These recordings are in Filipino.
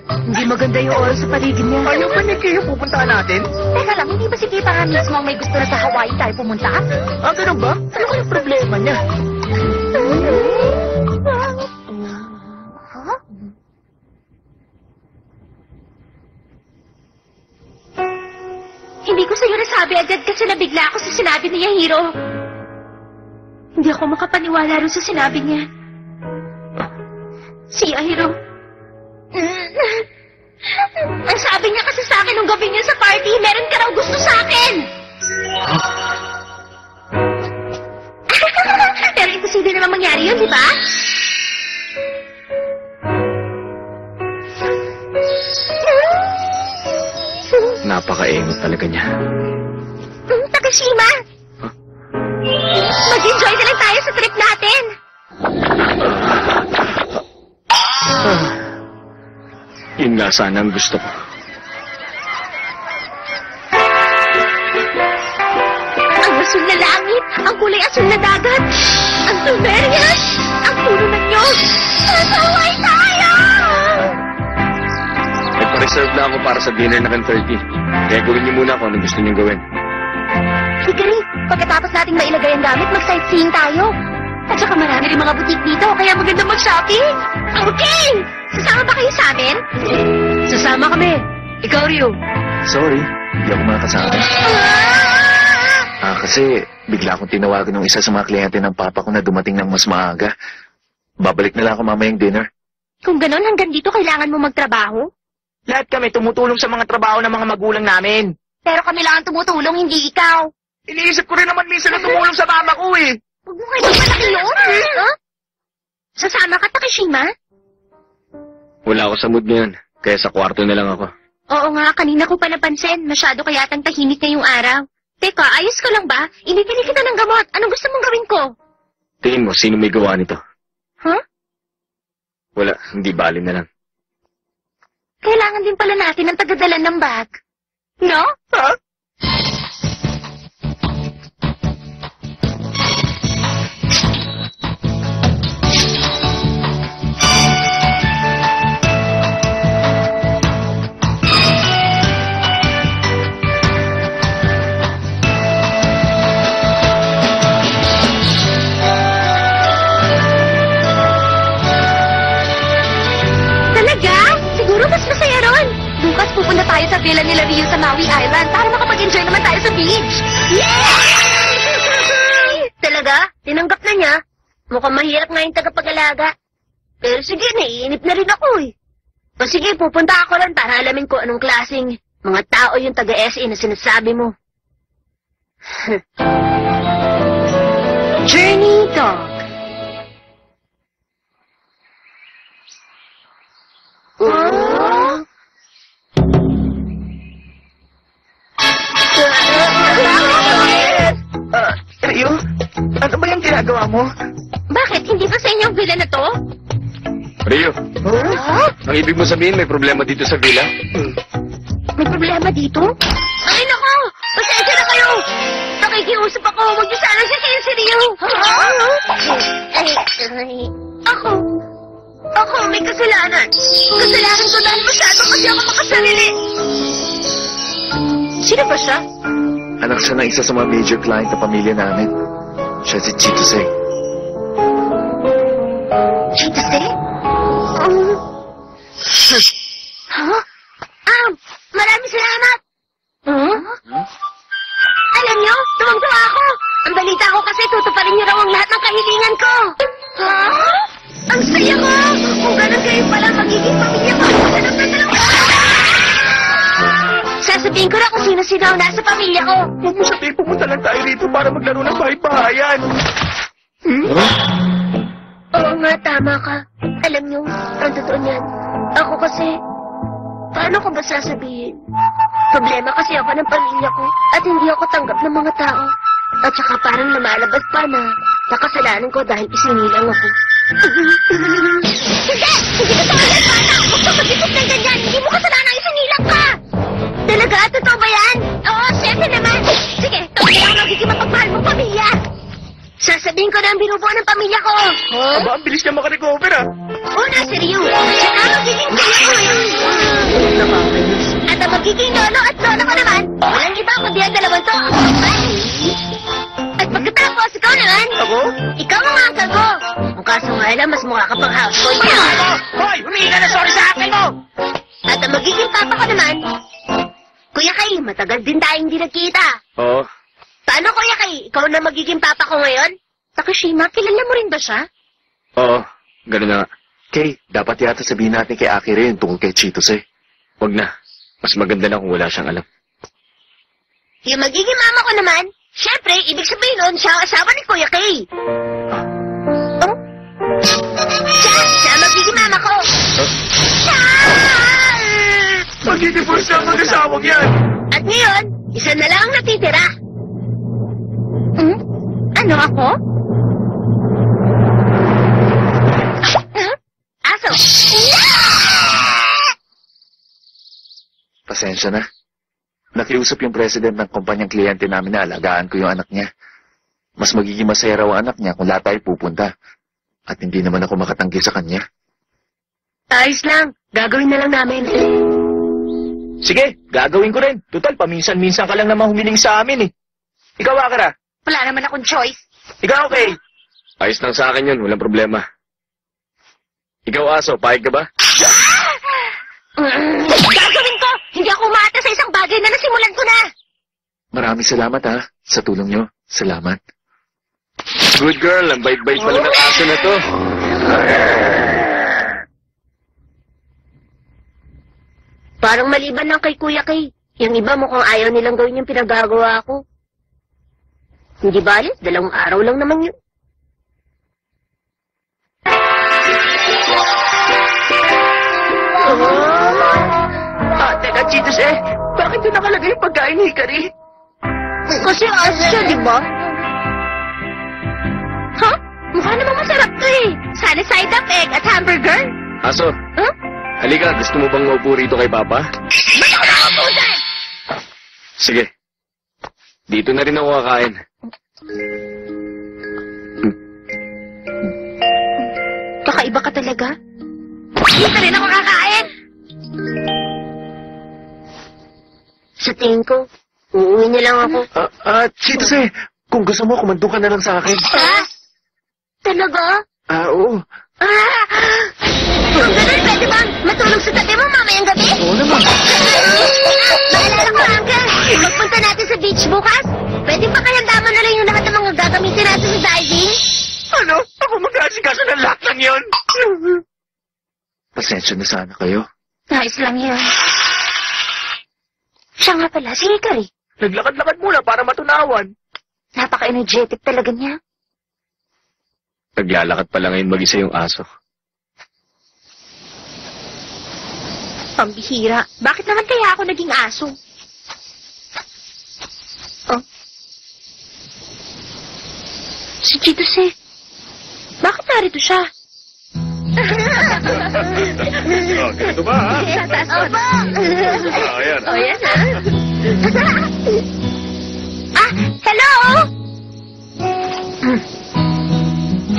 Hindi maganda yung oras sa paligid niya. Ayaw ba ni Kay yung pupuntahan natin? Teka lang, hindi ba si Kita nga mismo ang may gusto na sa Hawaii tayo pumunta? Ah, ganun ba? Ano kayong problema niya? Hindi ko sa'yo nasabi agad kasi nabigla ako sa sinabi ni Yahiro. Hindi ako makapaniwala rin sa sinabi niya. Si Yahiro. Ang sabi niya kasi sa akin nung gabi niya sa party, meron ka raw gusto sa akin. Pero imposible naman mangyari yun, di ba? Napaka-engot talaga niya. Takashima! Mag-enjoy na lang tayo sa trip natin! Yun nga sana ang gusto ko. Ang asul na langit, ang kulay asul na dagat, ang Silverias, ang puno ng Diyos. Nasaway tayo! Nagpa-reserve na ako para sa dinner na 10:30. Kaya gawin niyo muna kung anong gusto niyong gawin. Hikari, pagkatapos nating mailagay ang gamit, mag-sightseeing tayo. At saka marami rin mga butik dito, kaya maganda mag-shopping. Okay! Sasama ba kayo sa amin? Sasama kami. Ikaw, Ryo. Sorry, hindi ako makasama. Kasi bigla akong tinawagan ng isa sa mga kliyente ng papa ko na dumating ng mas maaga. Babalik na lang ako mamayang dinner. Kung ganon, hanggang dito kailangan mo magtrabaho? Lahat kami tumutulong sa mga trabaho ng mga magulang namin. Pero kami lang ang tumutulong, hindi ikaw. Iniisip ko rin naman minsan na tumulong sa mama ko eh. Huwag mo kayo magpalaki yun. Huh? Sasama ka, Takashima? Wala ako sa mood ngayon, kaya sa kwarto na lang ako. Oo nga, kanina ko pa napansin. Masyado ka yatang tahimik ngayong araw. Teka, ayos ka lang ba? Inibili kita ng gamot. Anong gusto mong gawin ko? Tingin mo, sino may gawa nito? Huh? Wala, hindi bali na lang. Kailangan din pala natin ng tagadala ng bag. No? Ha? Bukas pupunta tayo sa villa nila Rio sa Maui Island para makapag-enjoy naman tayo sa beach. Yay! Talaga? Tinanggap na niya? Mukhang mahirap nga yung tagapag-alaga. Pero sige, naiinip na rin ako eh. O sige, pupunta ako rin para alamin ko anong klaseng mga tao yung taga-SE na sinasabi mo. Journey Dog. Ryo, ano ba yung ginagawa mo? Bakit? Hindi ba sa inyo ang villa na to? Rio, Huh? ang ibig mo sabihin may problema dito sa villa? May problema dito? Ay, nako! Pasensya na kayo! Nakikiusap ako. Huwag niyo sana sisihin si Rio. Ako, may kasalanan. Kasalanan ko dahil masyado kasi ako makasarili. Sino ba siya? Anak siya ng isa sa mga major client na pamilya namin. Siya si Chitose. Chitose? Maraming salamat. Alam niyo, tuwang-tuwa ako. Ang balita ko kasi tutuparin niyo raw ang lahat ng kahilingan ko. Ang saya ko! Kung ganun kayo pala magiging pamilya ko, sarap na sarap ko! Sasabihin ko na kung sino-sino ang nasa pamilya ko. Huwag mo sabihin, pumunta lang tayo rito para maglaro ng bahay-bahayan. Oo nga, tama ka. Alam niyo, ang totoo niyan. Ako kasi, paano ko ba sasabihin? Problema kasi ako ng pamilya ko at hindi ako tanggap ng mga tao. At saka parang lumalabas pa na nakasalanan ko dahil isinilang ako. Hindi! Hindi ka tawag ng bata! Huwag ka mag-isip ng ganyan! Hindi mo kasalanan isinilang ka! Talaga? Totoo ba yan? Oo, syempre naman! Sige, tawag na ako magiging mapagmahal mong pamilya! Sasabihin ko na ang binubuo ng pamilya ko! Aba, ang bilis niya makarecover ah. Una, si Ryu. Siya na magiging pamilya ko! pakialam, mas mukha ka pang houseboy. Hoy! Humingi ka na sorry sa akin mo! At ang magiging papa ko naman, Kuya Kay, matagal din tayong hindi nagkita. Oo. Paano, Kuya Kay? Ikaw na magiging papa ko ngayon? Takashima, kilala mo rin ba siya? Oo. Ganun na nga. Kay, dapat yata sabihin natin kay Akira yung tungkol kay Cheetos eh. Wag na. Mas maganda na kung wala siyang alam. Yung magiging mama ko naman, syempre, ibig sabihin nun, siya ang asawa ni Kuya Kay. Oh? Siya ang magiging mama ko. Magtitipos na ang mag-asawag yan! At ngayon, isa na lang ang natitira. Ano ako? Aso. Pasensya na. Nakiusap yung president ng kumpanyang kliyente namin na alagaan ko yung anak niya. Mas magiging masaya raw ang anak niya kung lahat tayo pupunta. At hindi naman ako makatanggi sa kanya. Ayos lang. Gagawin na lang namin. Sige, gagawin ko rin. Total, paminsan-minsan ka lang naman humiling sa amin eh. Ikaw, Akira. Wala naman akong choice. Ikaw, okay. Ayos lang sa akin yun, walang problema. Ikaw, Aso, pahig ka ba? Gagawin ko! Hindi ako umata sa isang bagay na nasimulan ko na! Maraming salamat ha, sa tulong nyo. Salamat. Good girl, ang bait-bait pala ng aso na to. Parang maliban lang kay Kuya Kay. Yung iba mukhang ayaw nilang gawin yung pinagagawa ko. Hindi balis, 2 araw lang naman yun. Teka, Cheetos eh. Bakit doon nakalagay yung pagkain ni Hikari? Kasi aso siya, di ba? Ha? Mukha namang masarap to eh. Sunny side up egg at hamburger. Aso, Huh? halika, gusto mo bang maupo rito kay Papa? Ba't ako nakaupo dyan? Sige. Dito na rin ako kakain. Kakaiba ka talaga? Hindi na rin ako kakain. Sa tingin ko, uuwi na lang ako. Cheetos eh, kung gusto mo, kumandong ka na lang sa akin. Ha? Talaga? Oo. Kung ganun, pwede bang matulog sa tabi mo mamayang gabi? Oo naman. Maalala ko, Uncle. Magpunta natin sa beach bukas. Pwede ba kayang dama na lang yung lahat ng mga gagamitin natin sa diving? Ano? Ako mag-aasikaso ng lahat ng yun? Pasensya na sana kayo. Nice lang yun. Siya nga pala, si Hikari. Naglakad-lakad muna para matunawan. Napaka-energetic talaga niya. Naglalakad pala ngayon mag-isa yung aso. Pambihira. Bakit naman kaya ako naging aso? Oh. Si Cheetos eh. Bakit narito siya? Ganito ba, ha? Sa taas ko ba? Ayan. O, yan ha. Hello?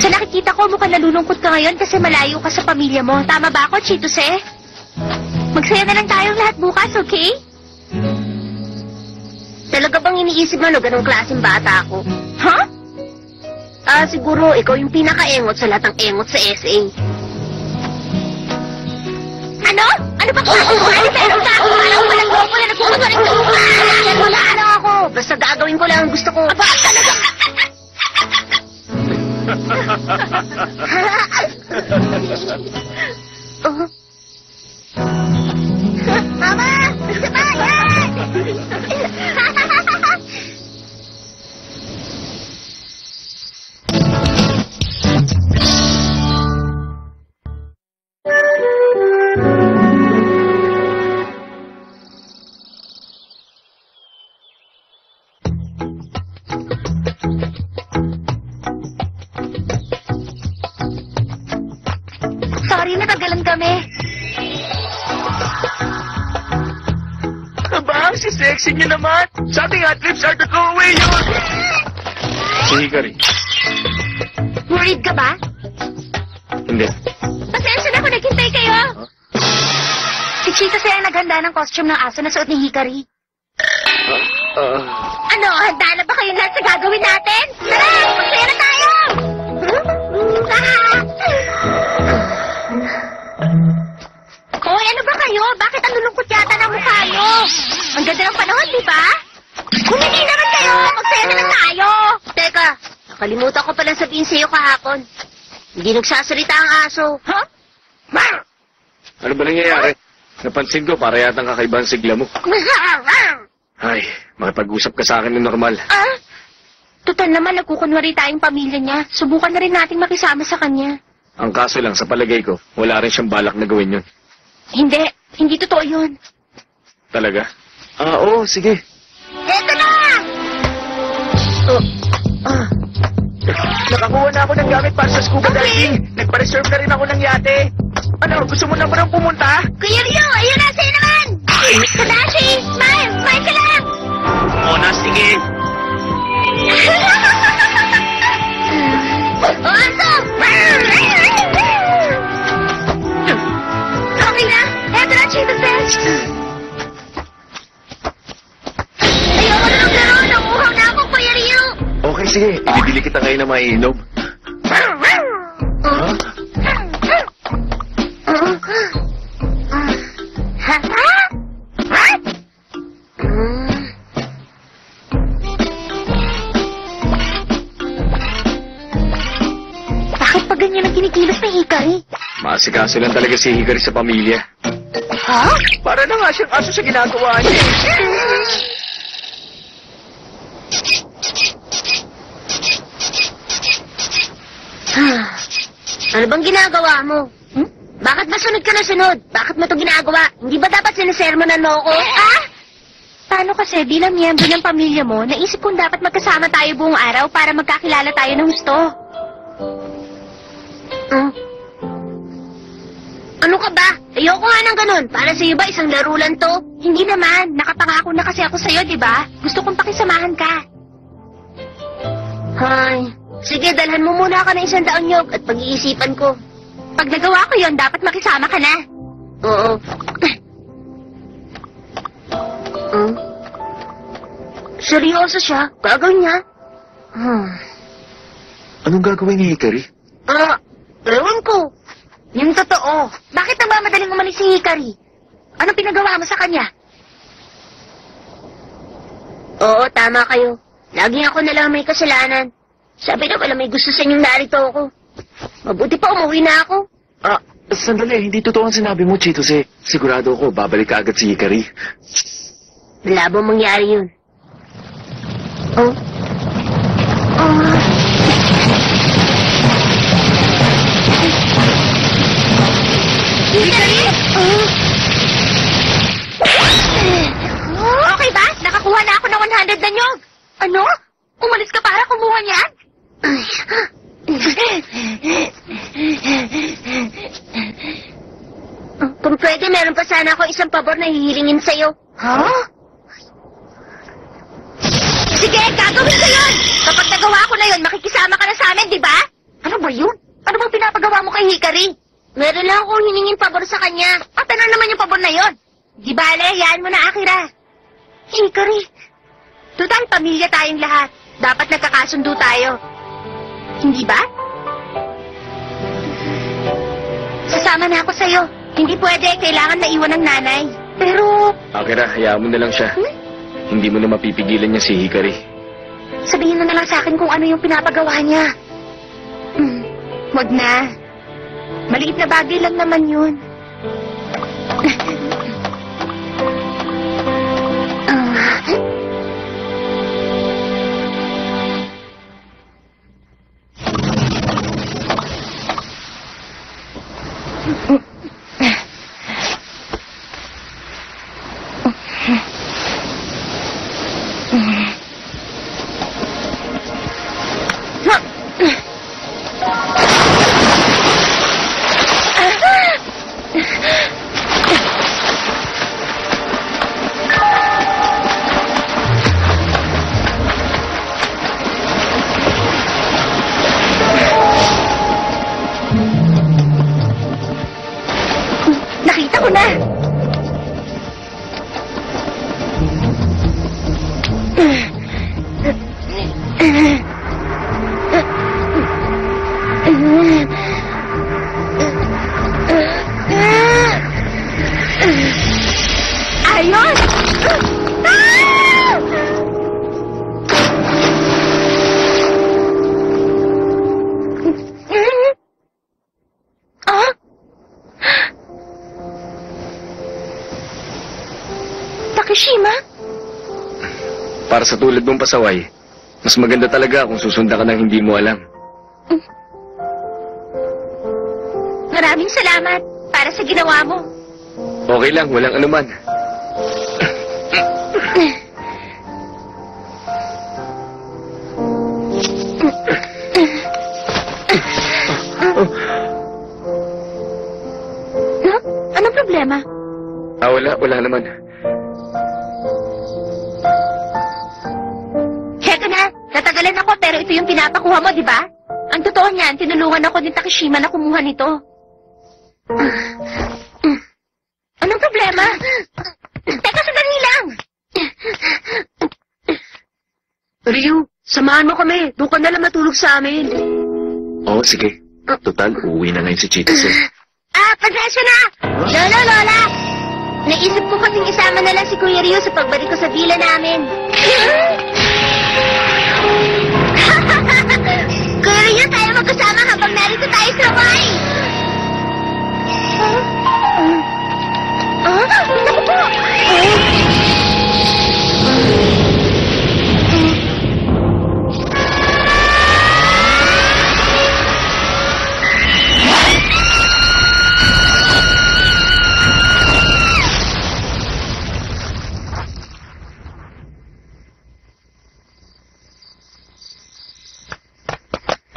Sa nakikita ko, mukhang nalulungkot ka ngayon kasi malayo ka sa pamilya mo. Tama ba ako, Cheetos eh? Magsaya na lang tayong lahat bukas, okay? Talaga bang iniisip mo na ganong klaseng bata ako? Ha? Siguro ikaw yung pinaka-engot sa lahat ng engot sa SA. Ano? Ano ba kung ano pero ka? Alam ko lang ko na nagkukunwarin ko. Wala ano ako. Basta gagawin ko lang ang gusto ko. Aba, talaga. Mama! Gusto ba? Yan! Sorry, natagalan kami. Aba, si sexy niyo naman. Sa ating hot lips are the go-away yun. Si Hikari. Worried ka ba? Hindi. Pasensya na kung naghintay kayo. Si Cheetos ay ang naghanda ng costume ng aso na suot ni Hikari. Ano, handa na ba kayo lahat sa gagawin natin? Tara, magsaya na tayo! ano ba kayo? Bakit ang lulungkot yata ng mukha nyo? Ang ganda ng panahon, di ba? Kumili naman kayo! Magsaya naman tayo! Teka, nakalimutan ko palang sabihin sa'yo kahapon. Hindi nagsasalita ang aso. Ha? Huh? Ano ba nangyayari? Napansin ko, para yatang kakaiba ang sigla mo. Ay, makipag-usap ka sa akin ng normal. Ah? Total naman, nagkukunwari tayong pamilya niya. Subukan na rin nating makisama sa kanya. Ang kaso lang, sa palagay ko, wala rin siyang balak na gawin yun. Hindi totoo yun. Talaga? Oo, sige. Eto na! Nakakuha na ako ng gamit para sa scuba diving. Nagpa-reserve na rin ako ng yate. Ano, gusto mo na ba nang pumunta? Kuya Rio, ayun na, sa'yo naman! Tadashi! Smile ka lang! O na, sige. O, aso! Okay na, eto na, Chief Defense. Ayoko na ng laro, nanguhaw na ako, Kuya Rio. Okay, sige. Ibibili kita ngayon na maiinom. Huh? Bakit pa ganyan ang kinikilos ng Hikari? Masikaso lang talaga si Hikari sa pamilya. Ha? Para na nga siyang aso sa ginagawa niya. Ano bang ginagawa mo? Bakit ba sunod ka na sunod? Bakit mo ito ginagawa? Hindi ba dapat sinisermonan mo ako? Ah? Paano kasi bilang miyembro ng pamilya mo, naisip kong dapat magkasama tayo buong araw para magkakilala tayo ng gusto. Ano ka ba? Ayoko nga ng ganun. Para sa'yo ba isang laro lang to? Hindi naman. Nakapangako na kasi ako sa'yo, di ba? Gusto kong pakisamahan ka. Hay. Sige, dalhan mo muna ako ng 100 nyog at pag-iisipan ko. Pag nagawa ko yon, dapat makisama ka na. Oo. Seryoso siya? Gagawin niya? Anong gagawin ni Hikari? Ewan ko. Yung totoo. Bakit nagmamadaling umalis si Hikari? Anong pinagawa mo sa kanya? Oo, tama kayo. Lagi ako na lang may kasalanan. Sabi na wala may gusto sa inyong narito ako. Mabuti pa umuwi na ako. Sandali. Hindi totoo ang sinabi mo, Chitose. Sigurado ako, babalik ka agad si Hikari. Malabo mangyari yun. Hikari? Okay ba? Nakakuha na ako ng 100 na nyog. Ano? Umalis ka para kumuha niyan? Kung pwede, meron pa sana ako isang pabor na hihilingin sa'yo. Ha? Sige, gagawin ko yun! Kapag nagawa ko na yun, makikisama ka na sa amin, di ba? Ano ba yun? Ano bang pinapagawa mo kay Hikari? Meron lang akong hiningin pabor sa kanya. At ano naman yung pabor na yun? Di bale, hayaan mo na, Akira. Hikari. Total, pamilya tayong lahat. Dapat nagkakasundo tayo. Hindi ba? Sasama na ako sa'yo. Hindi pwede, kailangan maiwan ng nanay. Pero, Akira, hayaan mo na lang siya. Hindi mo na mapipigilan niya si Hikari. sabihin mo na lang sa akin kung ano yung pinapagawa niya. Wag na. Maliit na bagay lang naman yun. Ayos! Ah! Ah? Takeshima? Para sa tulad mong pasaway, mas maganda talaga kung susundan ka ng hindi mo alam. Maraming salamat para sa ginawa mo. Okay lang, walang anuman. No? Anong problema? Wala naman. Heto na, natagalan ako pero ito yung pinapakuha mo, di ba? Ang totoo niyan, tinulungan ako ni Takeshima na kumuha nito. Anong problema? Teka, sandali lang! Ryu, samahan mo kami. Doon ka nalang matulog sa amin. Oo, sige. Total, uuwi na ngayon si Chitose. Pasensya na! Lola! Naisip ko kasing isama na lang si Kuya Ryu sa pagbalik ko sa villa namin. Kuya Ryu, tayo magkasama habang narito tayo sa Hawaii. Naku po!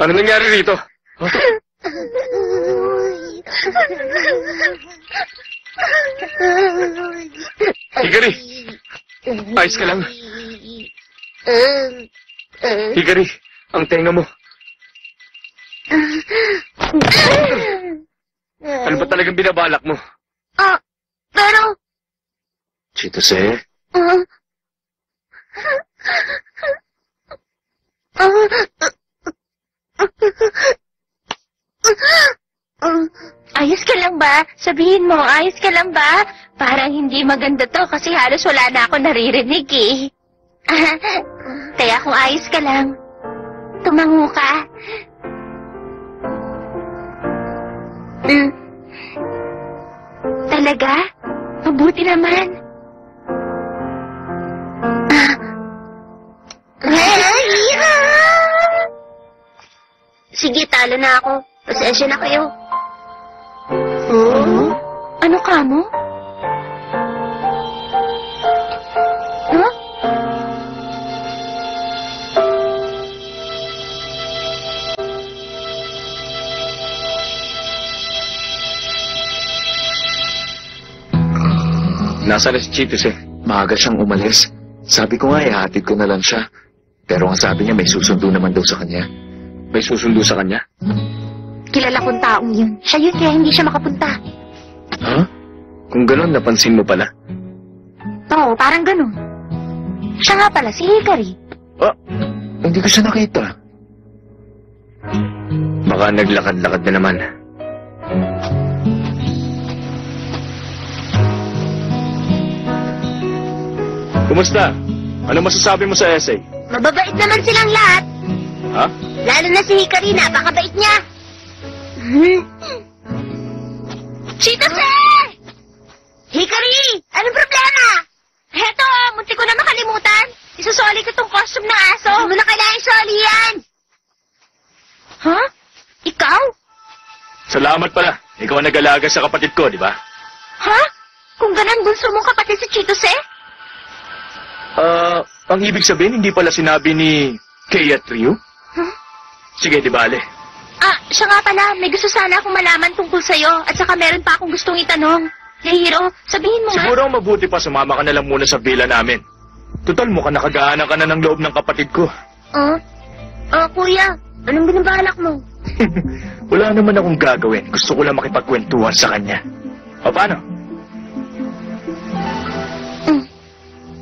Ano nangyari rito? Hikari! Ayos ka lang. Hikari, ang tenga mo. Ano ba talagang binabalak mo? Pero... Chitose, Ayos ka lang ba? Sabihin mo, ayos ka lang ba? Parang hindi maganda to kasi halos wala na ako naririnig eh. Kaya kung ayos ka lang, tumango ka. Talaga? Mabuti naman. Sige, talo na ako. Pasensya na kayo. Ano ka mo? Huh? Nasaan na si Chitose? maaga siyang umalis. Sabi ko nga, ihatid ko na lang siya. Pero ang sabi niya, may susundo naman daw sa kanya. May susundo sa kanya? Kilala kong taong yun. Siya yun kaya hindi siya makapunta. Ha? Kung gano'n, napansin mo pala. Oo, parang ganun. Siya nga pala, si Hikari. Hindi ko siya nakita. Baka naglakad-lakad na naman. Kumusta? Ano masasabi mo sa essay? Mababait naman silang lahat. Ha? Lalo na si Hikari, napakabait niya. Chitose! Hikari! Anong problema? Heto, munti ko na makalimutan. Isusoli ko tong costume ng aso. Hindi mo na kailangan isoli yan. Ha? Ikaw? Salamat pala. Ikaw ang nag-alaga sa kapatid ko, di ba? Ha? Kung ganun, bunso mong kapatid si Chitose? Ang ibig sabihin, hindi pala sinabi ni Kay at Ryu? Huh? Sige, di bale. Siya nga pala, may gusto sana akong malaman tungkol sa'yo at saka meron pa akong gustong itanong. Hiro, sabihin mo nga. Siguro ang mabuti pa sumama ka na lang muna sa villa namin. Total, mukhang nakagaanan ka na ng loob ng kapatid ko. Kuya, anong binabalak mo? Wala naman akong gagawin. Gusto ko lang makipagkwentuhan sa kanya. O paano?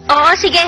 Oo, sige.